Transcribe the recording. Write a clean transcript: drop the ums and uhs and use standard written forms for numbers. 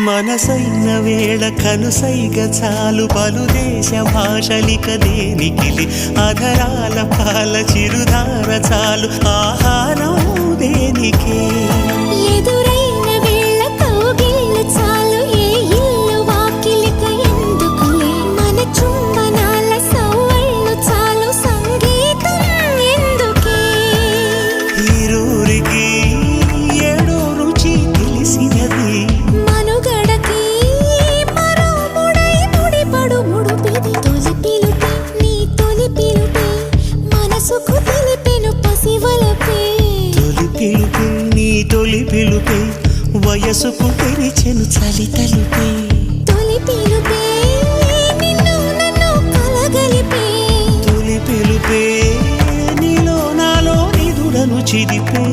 మనసైన వేళ కనుసైగ చాలు పలు దేశ భాషలిక దేనికిలి అధరాల పాల చిరుధార చాలు ఆహారం దేనికే ఎదురైన వేళ కౌగిళ్ళు చాలు ఏ ఇల్లు వాకిలిక ఎందుకులే మన చుంబనాల సవ్వళ్ళు చాలు సంగీతం ఎందుకే ఈరూరికి ఏడో రుచి తెలిసినది మనుగడకి మరో ముడై ముడిపడు ముడుపిది తొలి పిలుపే నీ తొలి పిలుపే మనసుకు తెలిపెను పసివలపే తొలి పిలుపే నీ తొలి పిలుపే వయసుకు తెరిచెను చలి తలుపే తొలి పిలుపే నిన్ను నన్ను కలగలిపే తొలి పిలుపే నీలో నాలో నిదుడను చిదిపే